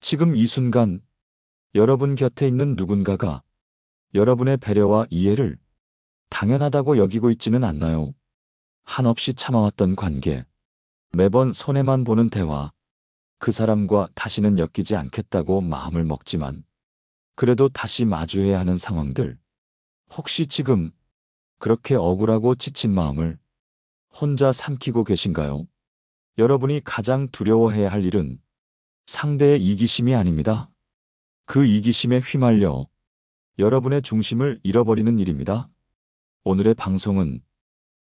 지금 이 순간 여러분 곁에 있는 누군가가 여러분의 배려와 이해를 당연하다고 여기고 있지는 않나요? 한없이 참아왔던 관계, 매번 손해만 보는 대화, 그 사람과 다시는 엮이지 않겠다고 마음을 먹지만 그래도 다시 마주해야 하는 상황들. 혹시 지금 그렇게 억울하고 지친 마음을 혼자 삼키고 계신가요? 여러분이 가장 두려워해야 할 일은 상대의 이기심이 아닙니다. 그 이기심에 휘말려 여러분의 중심을 잃어버리는 일입니다. 오늘의 방송은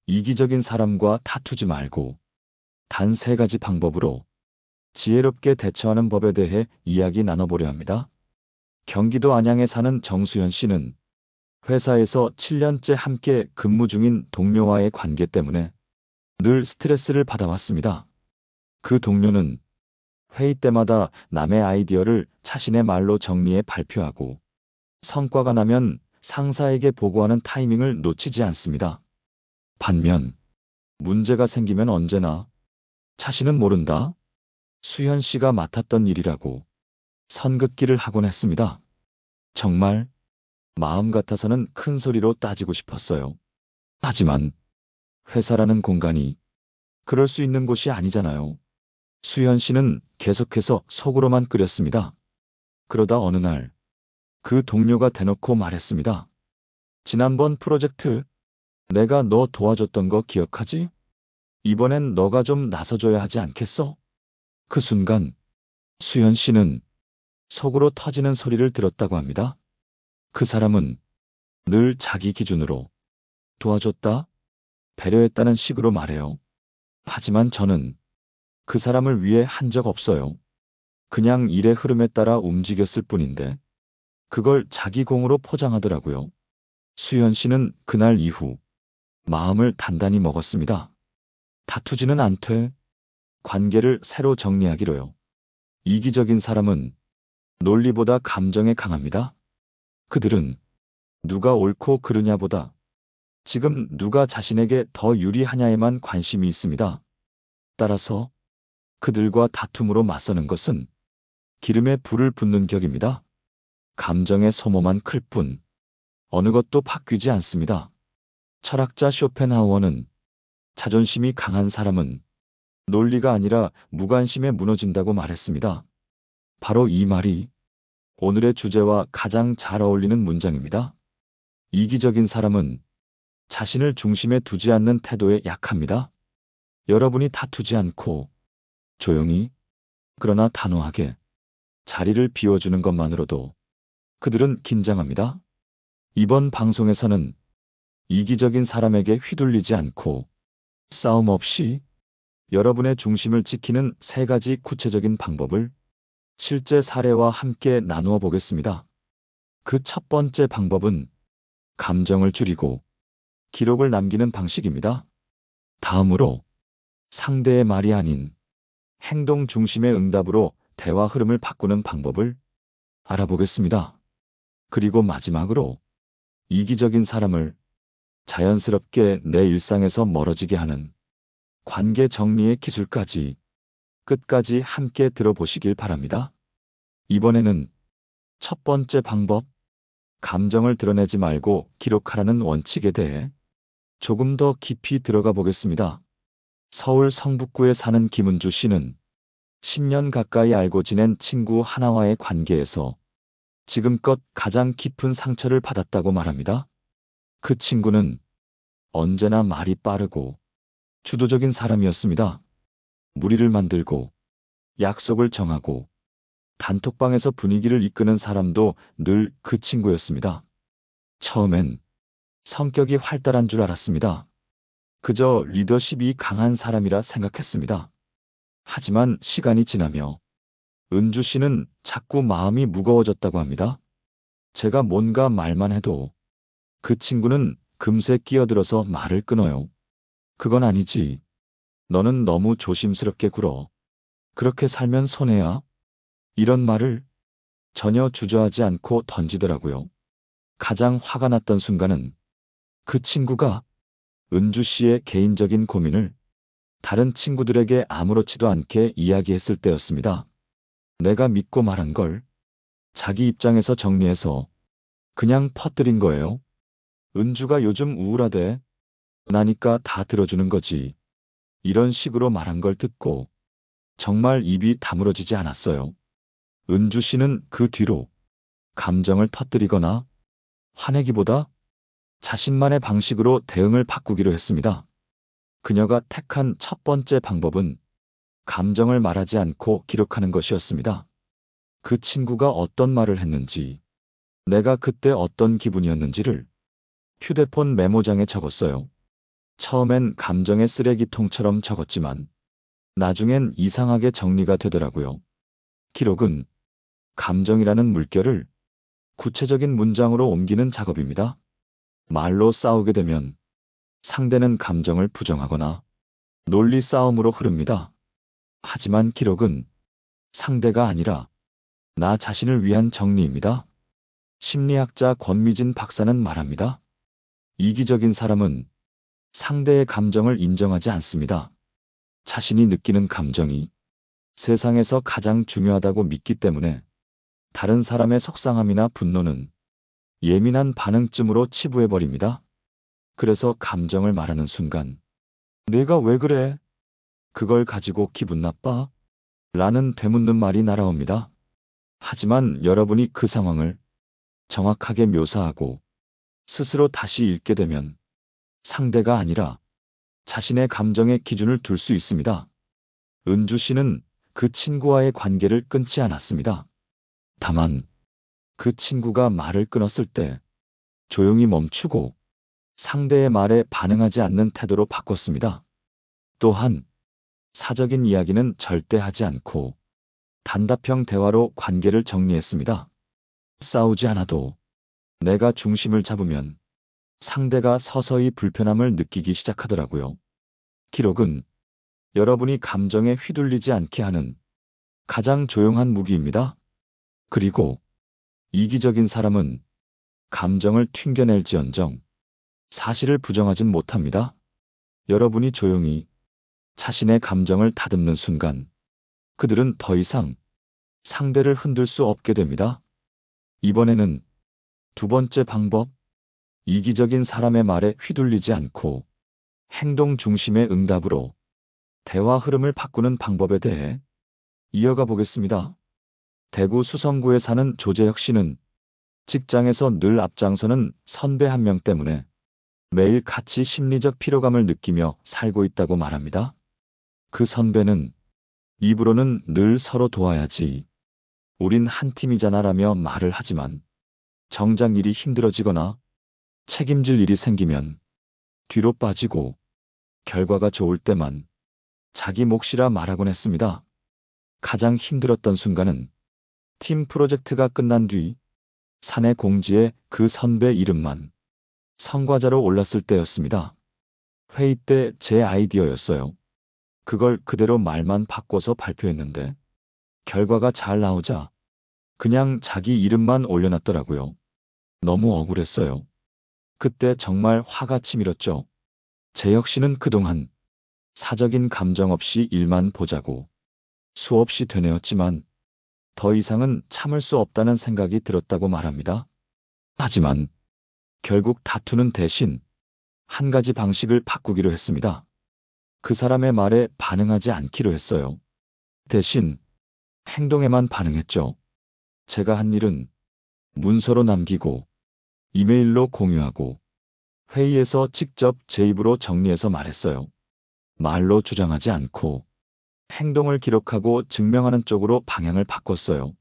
이기적인 사람과 다투지 말고 단 세 가지 방법으로 지혜롭게 대처하는 법에 대해 이야기 나눠보려 합니다. 경기도 안양에 사는 정수현 씨는 회사에서 7년째 함께 근무 중인 동료와의 관계 때문에 늘 스트레스를 받아왔습니다. 그 동료는 회의 때마다 남의 아이디어를 자신의 말로 정리해 발표하고 성과가 나면 상사에게 보고하는 타이밍을 놓치지 않습니다. 반면 문제가 생기면 언제나 자신은 모른다. 수현 씨가 맡았던 일이라고 선긋기를 하곤 했습니다. 정말 마음 같아서는 큰 소리로 따지고 싶었어요. 하지만 회사라는 공간이 그럴 수 있는 곳이 아니잖아요. 수현 씨는 계속해서 속으로만 끓였습니다. 그러다 어느 날 그 동료가 대놓고 말했습니다. 지난번 프로젝트 내가 너 도와줬던 거 기억하지? 이번엔 너가 좀 나서줘야 하지 않겠어? 그 순간 수현 씨는 속으로 터지는 소리를 들었다고 합니다. 그 사람은 늘 자기 기준으로 도와줬다, 배려했다는 식으로 말해요. 하지만 저는 그 사람을 위해 한 적 없어요. 그냥 일의 흐름에 따라 움직였을 뿐인데 그걸 자기 공으로 포장하더라고요. 수현 씨는 그날 이후 마음을 단단히 먹었습니다. 다투지는 않되 관계를 새로 정리하기로요. 이기적인 사람은 논리보다 감정에 강합니다. 그들은 누가 옳고 그르냐보다 지금 누가 자신에게 더 유리하냐에만 관심이 있습니다. 따라서 그들과 다툼으로 맞서는 것은 기름에 불을 붓는 격입니다. 감정의 소모만 클 뿐 어느 것도 바뀌지 않습니다. 철학자 쇼펜하우어는 자존심이 강한 사람은 논리가 아니라 무관심에 무너진다고 말했습니다. 바로 이 말이 오늘의 주제와 가장 잘 어울리는 문장입니다. 이기적인 사람은 자신을 중심에 두지 않는 태도에 약합니다. 여러분이 다투지 않고 조용히 그러나 단호하게 자리를 비워주는 것만으로도 그들은 긴장합니다. 이번 방송에서는 이기적인 사람에게 휘둘리지 않고 싸움 없이 여러분의 중심을 지키는 세 가지 구체적인 방법을 실제 사례와 함께 나누어 보겠습니다. 그 첫 번째 방법은 감정을 줄이고 기록을 남기는 방식입니다. 다음으로 상대의 말이 아닌 행동 중심의 응답으로 대화 흐름을 바꾸는 방법을 알아보겠습니다. 그리고 마지막으로 이기적인 사람을 자연스럽게 내 일상에서 멀어지게 하는 관계 정리의 기술까지 끝까지 함께 들어보시길 바랍니다. 이번에는 첫 번째 방법, 감정을 드러내지 말고 기록하라는 원칙에 대해 조금 더 깊이 들어가 보겠습니다. 서울 성북구에 사는 김은주 씨는 10년 가까이 알고 지낸 친구 하나와의 관계에서 지금껏 가장 깊은 상처를 받았다고 말합니다. 그 친구는 언제나 말이 빠르고 주도적인 사람이었습니다. 무리를 만들고 약속을 정하고 단톡방에서 분위기를 이끄는 사람도 늘 그 친구였습니다. 처음엔 성격이 활달한 줄 알았습니다. 그저 리더십이 강한 사람이라 생각했습니다. 하지만 시간이 지나며 은주 씨는 자꾸 마음이 무거워졌다고 합니다. 제가 뭔가 말만 해도 그 친구는 금세 끼어들어서 말을 끊어요. 그건 아니지. 너는 너무 조심스럽게 굴어. 그렇게 살면 손해야. 이런 말을 전혀 주저하지 않고 던지더라고요. 가장 화가 났던 순간은 그 친구가 은주 씨의 개인적인 고민을 다른 친구들에게 아무렇지도 않게 이야기했을 때였습니다. 내가 믿고 말한 걸 자기 입장에서 정리해서 그냥 퍼뜨린 거예요. 은주가 요즘 우울하대. 나니까 다 들어주는 거지. 이런 식으로 말한 걸 듣고 정말 입이 다물어지지 않았어요. 은주 씨는 그 뒤로 감정을 터뜨리거나 화내기보다 자신만의 방식으로 대응을 바꾸기로 했습니다. 그녀가 택한 첫 번째 방법은 감정을 말하지 않고 기록하는 것이었습니다. 그 친구가 어떤 말을 했는지, 내가 그때 어떤 기분이었는지를 휴대폰 메모장에 적었어요. 처음엔 감정의 쓰레기통처럼 적었지만 나중엔 이상하게 정리가 되더라고요. 기록은 감정이라는 물결을 구체적인 문장으로 옮기는 작업입니다. 말로 싸우게 되면 상대는 감정을 부정하거나 논리 싸움으로 흐릅니다. 하지만 기록은 상대가 아니라 나 자신을 위한 정리입니다. 심리학자 권미진 박사는 말합니다. 이기적인 사람은 상대의 감정을 인정하지 않습니다. 자신이 느끼는 감정이 세상에서 가장 중요하다고 믿기 때문에 다른 사람의 속상함이나 분노는 예민한 반응쯤으로 치부해버립니다. 그래서 감정을 말하는 순간 내가 왜 그래? 그걸 가지고 기분 나빠? 라는 되묻는 말이 날아옵니다. 하지만 여러분이 그 상황을 정확하게 묘사하고 스스로 다시 읽게 되면 상대가 아니라 자신의 감정의 기준을 둘 수 있습니다. 은주 씨는 그 친구와의 관계를 끊지 않았습니다. 다만 그 친구가 말을 끊었을 때 조용히 멈추고 상대의 말에 반응하지 않는 태도로 바꿨습니다. 또한 사적인 이야기는 절대 하지 않고 단답형 대화로 관계를 정리했습니다. 싸우지 않아도 내가 중심을 잡으면 상대가 서서히 불편함을 느끼기 시작하더라고요. 기록은 여러분이 감정에 휘둘리지 않게 하는 가장 조용한 무기입니다. 그리고 이기적인 사람은 감정을 튕겨낼지언정 사실을 부정하진 못합니다. 여러분이 조용히 자신의 감정을 다듬는 순간 그들은 더 이상 상대를 흔들 수 없게 됩니다. 이번에는 두 번째 방법, 이기적인 사람의 말에 휘둘리지 않고 행동 중심의 응답으로 대화 흐름을 바꾸는 방법에 대해 이어가 보겠습니다. 대구 수성구에 사는 조재혁 씨는 직장에서 늘 앞장서는 선배 한 명 때문에 매일 같이 심리적 피로감을 느끼며 살고 있다고 말합니다. 그 선배는 입으로는 늘 서로 도와야지, 우린 한 팀이잖아라며 말을 하지만 정작 일이 힘들어지거나 책임질 일이 생기면 뒤로 빠지고 결과가 좋을 때만 자기 몫이라 말하곤 했습니다. 가장 힘들었던 순간은 팀 프로젝트가 끝난 뒤 사내 공지에 그 선배 이름만 성과자로 올랐을 때였습니다. 회의 때 제 아이디어였어요. 그걸 그대로 말만 바꿔서 발표했는데 결과가 잘 나오자 그냥 자기 이름만 올려놨더라고요. 너무 억울했어요. 그때 정말 화가 치밀었죠. 재혁 씨는 그동안 사적인 감정 없이 일만 보자고 수없이 되뇌었지만 더 이상은 참을 수 없다는 생각이 들었다고 말합니다. 하지만 결국 다투는 대신 한 가지 방식을 바꾸기로 했습니다. 그 사람의 말에 반응하지 않기로 했어요. 대신 행동에만 반응했죠. 제가 한 일은 문서로 남기고 이메일로 공유하고 회의에서 직접 제 입으로 정리해서 말했어요. 말로 주장하지 않고 행동을 기록하고 증명하는 쪽으로 방향을 바꿨어요.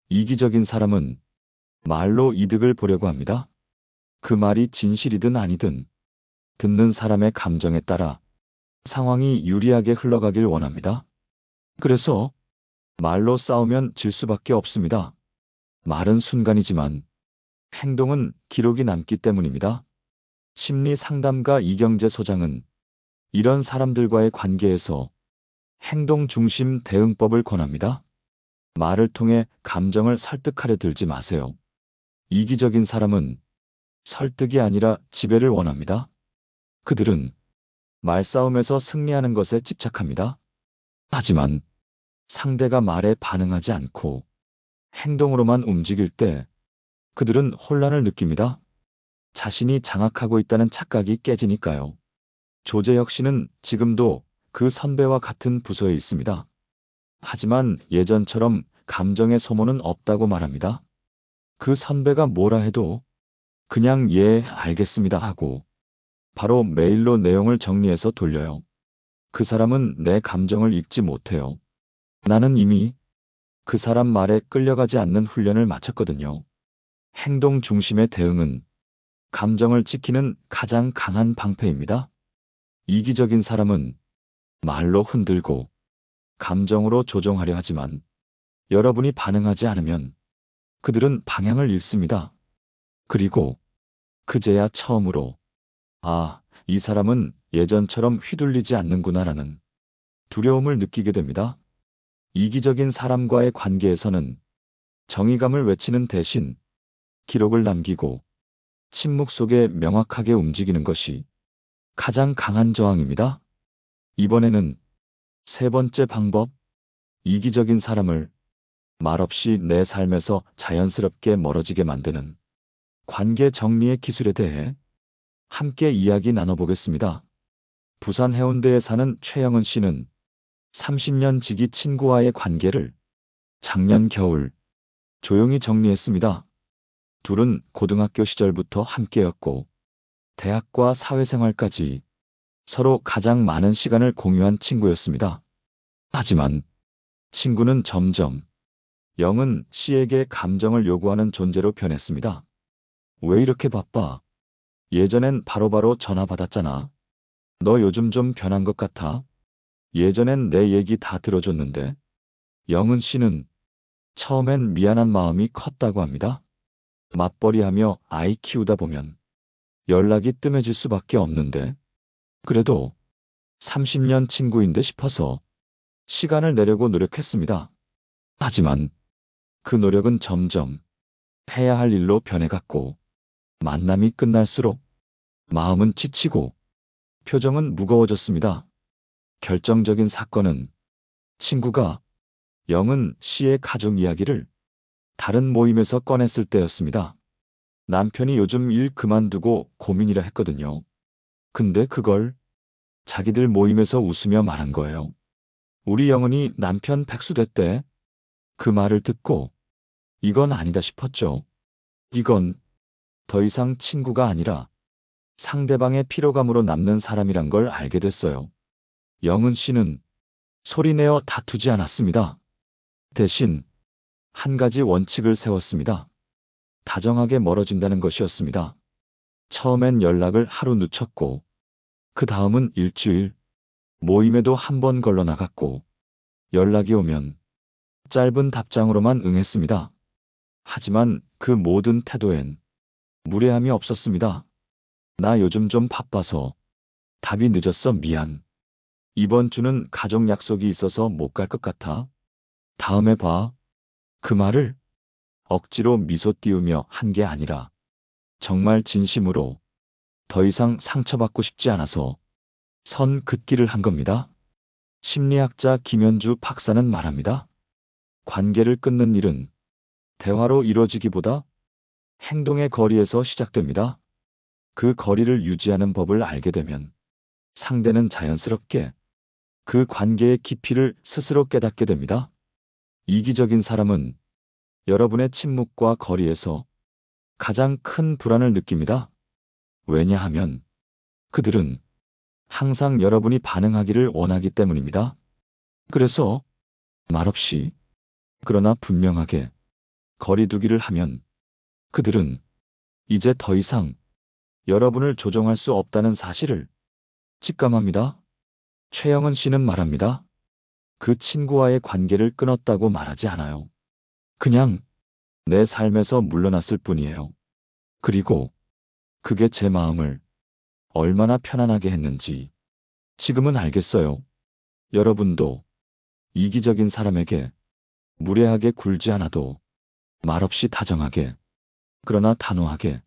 이기적인 사람은 말로 이득을 보려고 합니다. 그 말이 진실이든 아니든 듣는 사람의 감정에 따라 상황이 유리하게 흘러가길 원합니다. 그래서 말로 싸우면 질 수밖에 없습니다. 말은 순간이지만 행동은 기록이 남기 때문입니다. 심리 상담가 이경재 소장은 이런 사람들과의 관계에서 행동 중심 대응법을 권합니다. 말을 통해 감정을 설득하려 들지 마세요. 이기적인 사람은 설득이 아니라 지배를 원합니다. 그들은 말싸움에서 승리하는 것에 집착합니다. 하지만 상대가 말에 반응하지 않고 행동으로만 움직일 때 그들은 혼란을 느낍니다. 자신이 장악하고 있다는 착각이 깨지니까요. 조재혁 씨는 지금도 그 선배와 같은 부서에 있습니다. 하지만 예전처럼 감정의 소모는 없다고 말합니다. 그 선배가 뭐라 해도 그냥 예, 알겠습니다 하고 바로 메일로 내용을 정리해서 돌려요. 그 사람은 내 감정을 읽지 못해요. 나는 이미 그 사람 말에 끌려가지 않는 훈련을 마쳤거든요. 행동 중심의 대응은 감정을 지키는 가장 강한 방패입니다. 이기적인 사람은 말로 흔들고 감정으로 조종하려 하지만 여러분이 반응하지 않으면 그들은 방향을 잃습니다. 그리고 그제야 처음으로 아, 이 사람은 예전처럼 휘둘리지 않는구나라는 두려움을 느끼게 됩니다. 이기적인 사람과의 관계에서는 정의감을 외치는 대신 기록을 남기고 침묵 속에 명확하게 움직이는 것이 가장 강한 저항입니다. 이번에는 세 번째 방법, 이기적인 사람을 말없이 내 삶에서 자연스럽게 멀어지게 만드는 관계 정리의 기술에 대해 함께 이야기 나눠보겠습니다. 부산 해운대에 사는 최영은 씨는 30년 지기 친구와의 관계를 작년 겨울 조용히 정리했습니다. 둘은 고등학교 시절부터 함께였고 대학과 사회생활까지 서로 가장 많은 시간을 공유한 친구였습니다. 하지만 친구는 점점 영은 씨에게 감정을 요구하는 존재로 변했습니다. 왜 이렇게 바빠? 예전엔 바로바로 전화 받았잖아. 너 요즘 좀 변한 것 같아. 예전엔 내 얘기 다 들어줬는데. 영은 씨는 처음엔 미안한 마음이 컸다고 합니다. 맞벌이하며 아이 키우다 보면 연락이 뜸해질 수밖에 없는데 그래도 30년 친구인데 싶어서 시간을 내려고 노력했습니다. 하지만 그 노력은 점점 해야 할 일로 변해갔고 만남이 끝날수록 마음은 지치고 표정은 무거워졌습니다. 결정적인 사건은 친구가 영은 씨의 가족 이야기를 다른 모임에서 꺼냈을 때였습니다. 남편이 요즘 일 그만두고 고민이라 했거든요. 근데 그걸 자기들 모임에서 웃으며 말한 거예요. 우리 영은이 남편 백수 됐대. 그 말을 듣고 이건 아니다 싶었죠. 이건 더 이상 친구가 아니라 상대방의 피로감으로 남는 사람이란 걸 알게 됐어요. 영은 씨는 소리내어 다투지 않았습니다. 대신 한 가지 원칙을 세웠습니다. 다정하게 멀어진다는 것이었습니다. 처음엔 연락을 하루 늦췄고 그 다음은 일주일, 모임에도 한 번 걸러 나갔고 연락이 오면 짧은 답장으로만 응했습니다. 하지만 그 모든 태도엔 무례함이 없었습니다. 나 요즘 좀 바빠서 답이 늦었어 미안. 이번 주는 가족 약속이 있어서 못 갈 것 같아. 다음에 봐. 그 말을 억지로 미소 띄우며 한 게 아니라 정말 진심으로 더 이상 상처받고 싶지 않아서 선 긋기를 한 겁니다. 심리학자 김현주 박사는 말합니다. 관계를 끊는 일은 대화로 이루어지기보다 행동의 거리에서 시작됩니다. 그 거리를 유지하는 법을 알게 되면 상대는 자연스럽게 그 관계의 깊이를 스스로 깨닫게 됩니다. 이기적인 사람은 여러분의 침묵과 거리에서 가장 큰 불안을 느낍니다. 왜냐하면 그들은 항상 여러분이 반응하기를 원하기 때문입니다. 그래서 말없이 그러나 분명하게 거리두기를 하면 그들은 이제 더 이상 여러분을 조종할 수 없다는 사실을 직감합니다. 최영은 씨는 말합니다. 그 친구와의 관계를 끊었다고 말하지 않아요. 그냥 내 삶에서 물러났을 뿐이에요. 그리고 그게 제 마음을 얼마나 편안하게 했는지 지금은 알겠어요. 여러분도 이기적인 사람에게 무례하게 굴지 않아도 말없이 다정하게 그러나 단호하게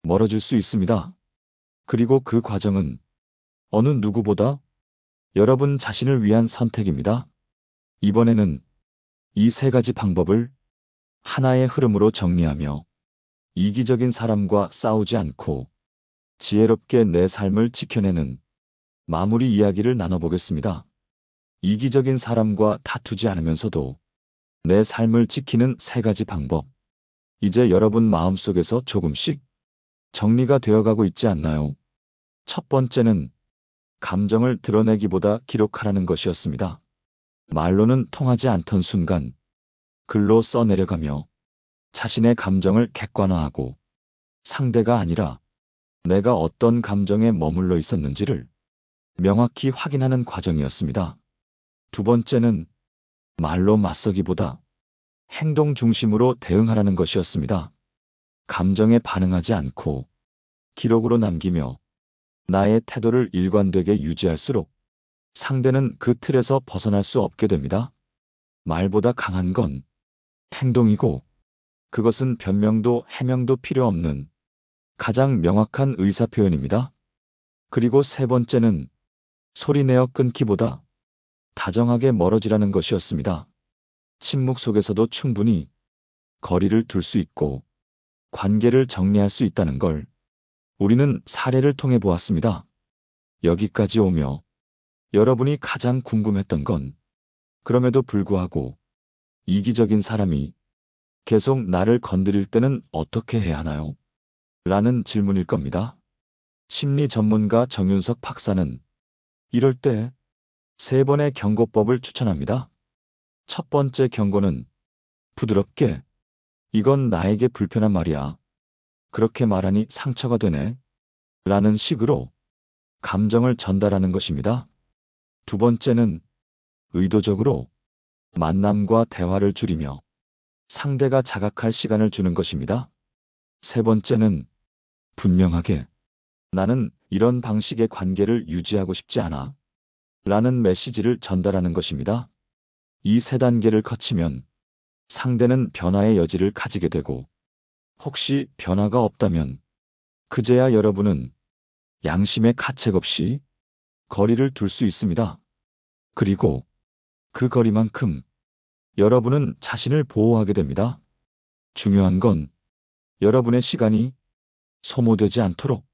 멀어질 수 있습니다. 그리고 그 과정은 어느 누구보다 여러분 자신을 위한 선택입니다. 이번에는 이 세 가지 방법을 하나의 흐름으로 정리하며 이기적인 사람과 싸우지 않고 지혜롭게 내 삶을 지켜내는 마무리 이야기를 나눠보겠습니다. 이기적인 사람과 다투지 않으면서도 내 삶을 지키는 세 가지 방법. 이제 여러분 마음속에서 조금씩 정리가 되어가고 있지 않나요? 첫 번째는 감정을 드러내기보다 기록하라는 것이었습니다. 말로는 통하지 않던 순간 글로 써내려가며 자신의 감정을 객관화하고 상대가 아니라 내가 어떤 감정에 머물러 있었는지를 명확히 확인하는 과정이었습니다. 두 번째는 말로 맞서기보다 행동 중심으로 대응하라는 것이었습니다. 감정에 반응하지 않고 기록으로 남기며 나의 태도를 일관되게 유지할수록 상대는 그 틀에서 벗어날 수 없게 됩니다. 말보다 강한 건 행동이고 그것은 변명도 해명도 필요 없는 가장 명확한 의사표현입니다. 그리고 세 번째는 소리내어 끊기보다 다정하게 멀어지라는 것이었습니다. 침묵 속에서도 충분히 거리를 둘 수 있고 관계를 정리할 수 있다는 걸 우리는 사례를 통해 보았습니다. 여기까지 오며 여러분이 가장 궁금했던 건 그럼에도 불구하고 이기적인 사람이 계속 나를 건드릴 때는 어떻게 해야 하나요? 라는 질문일 겁니다. 심리 전문가 정윤석 박사는 이럴 때 세 번의 경고법을 추천합니다. 첫 번째 경고는 부드럽게 이건 나에게 불편한 말이야. 그렇게 말하니 상처가 되네. 라는 식으로 감정을 전달하는 것입니다. 두 번째는 의도적으로 만남과 대화를 줄이며 상대가 자각할 시간을 주는 것입니다. 세 번째는 분명하게 나는 이런 방식의 관계를 유지하고 싶지 않아. 라는 메시지를 전달하는 것입니다. 이 세 단계를 거치면 상대는 변화의 여지를 가지게 되고 혹시 변화가 없다면 그제야 여러분은 양심의 가책 없이 거리를 둘 수 있습니다. 그리고 그 거리만큼 여러분은 자신을 보호하게 됩니다. 중요한 건 여러분의 시간이 소모되지 않도록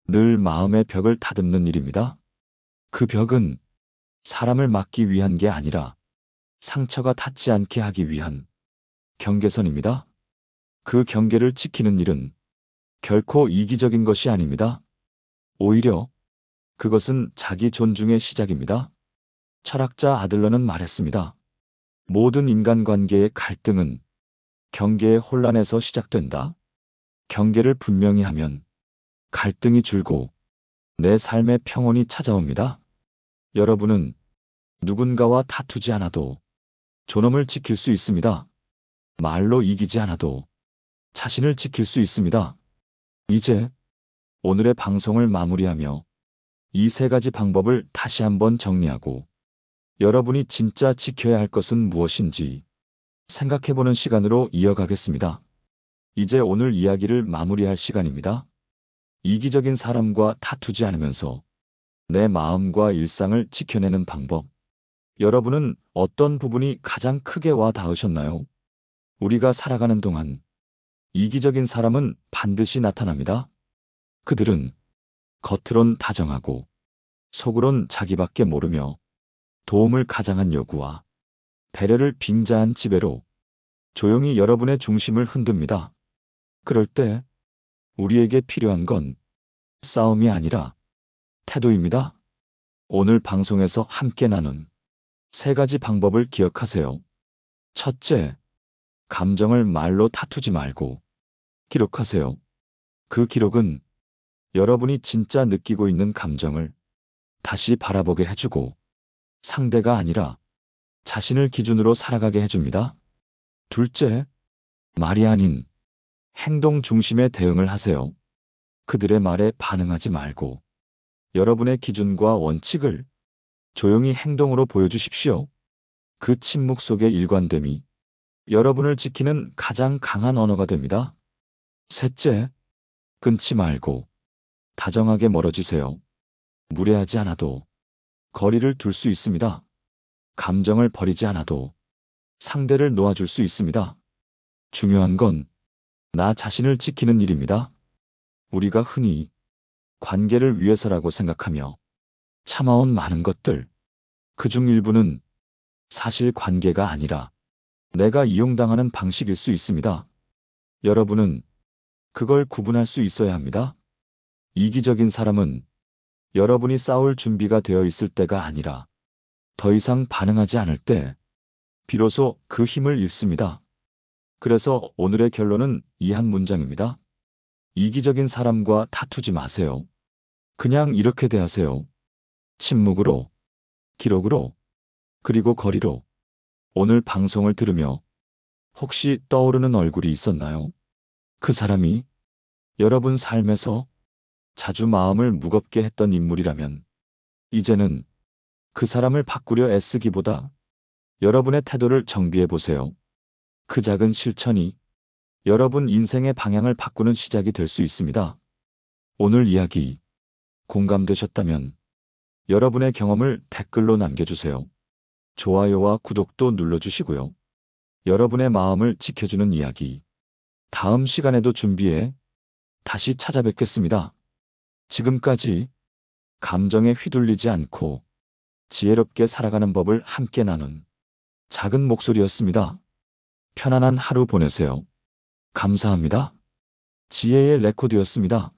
늘 마음의 벽을 다듬는 일입니다. 그 벽은 사람을 막기 위한 게 아니라 상처가 닿지 않게 하기 위한 경계선입니다. 그 경계를 지키는 일은 결코 이기적인 것이 아닙니다. 오히려 그것은 자기 존중의 시작입니다. 철학자 아들러는 말했습니다. 모든 인간관계의 갈등은 경계의 혼란에서 시작된다. 경계를 분명히 하면 갈등이 줄고 내 삶의 평온이 찾아옵니다. 여러분은 누군가와 다투지 않아도 존엄을 지킬 수 있습니다. 말로 이기지 않아도 자신을 지킬 수 있습니다. 이제 오늘의 방송을 마무리하며 이 세 가지 방법을 다시 한번 정리하고 여러분이 진짜 지켜야 할 것은 무엇인지 생각해보는 시간으로 이어가겠습니다. 이제 오늘 이야기를 마무리할 시간입니다. 이기적인 사람과 다투지 않으면서 내 마음과 일상을 지켜내는 방법. 여러분은 어떤 부분이 가장 크게 와 닿으셨나요? 우리가 살아가는 동안 이기적인 사람은 반드시 나타납니다. 그들은 겉으론 다정하고 속으론 자기밖에 모르며 도움을 가장한 요구와 배려를 빙자한 지배로 조용히 여러분의 중심을 흔듭니다. 그럴 때 우리에게 필요한 건 싸움이 아니라 태도입니다. 오늘 방송에서 함께 나눈 세 가지 방법을 기억하세요. 첫째, 감정을 말로 다투지 말고 기록하세요. 그 기록은 여러분이 진짜 느끼고 있는 감정을 다시 바라보게 해주고 상대가 아니라 자신을 기준으로 살아가게 해줍니다. 둘째, 말이 아닌 행동 중심의 대응을 하세요. 그들의 말에 반응하지 말고 여러분의 기준과 원칙을 조용히 행동으로 보여주십시오. 그 침묵 속의 일관됨이 여러분을 지키는 가장 강한 언어가 됩니다. 셋째, 끊지 말고 다정하게 멀어지세요. 무례하지 않아도 거리를 둘 수 있습니다. 감정을 버리지 않아도 상대를 놓아줄 수 있습니다. 중요한 건 나 자신을 지키는 일입니다. 우리가 흔히 관계를 위해서라고 생각하며 참아온 많은 것들, 그중 일부는 사실 관계가 아니라 내가 이용당하는 방식일 수 있습니다. 여러분은 그걸 구분할 수 있어야 합니다. 이기적인 사람은 여러분이 싸울 준비가 되어 있을 때가 아니라 더 이상 반응하지 않을 때 비로소 그 힘을 잃습니다. 그래서 오늘의 결론은 이 한 문장입니다. 이기적인 사람과 다투지 마세요. 그냥 이렇게 대하세요. 침묵으로, 기록으로, 그리고 거리로. 오늘 방송을 들으며 혹시 떠오르는 얼굴이 있었나요? 그 사람이 여러분 삶에서 자주 마음을 무겁게 했던 인물이라면 이제는 그 사람을 바꾸려 애쓰기보다 여러분의 태도를 정비해 보세요. 그 작은 실천이 여러분 인생의 방향을 바꾸는 시작이 될 수 있습니다. 오늘 이야기 공감되셨다면 여러분의 경험을 댓글로 남겨주세요. 좋아요와 구독도 눌러주시고요. 여러분의 마음을 지켜주는 이야기 다음 시간에도 준비해 다시 찾아뵙겠습니다. 지금까지 감정에 휘둘리지 않고 지혜롭게 살아가는 법을 함께 나눈 작은 목소리였습니다. 편안한 하루 보내세요. 감사합니다. 지혜의 레코드였습니다.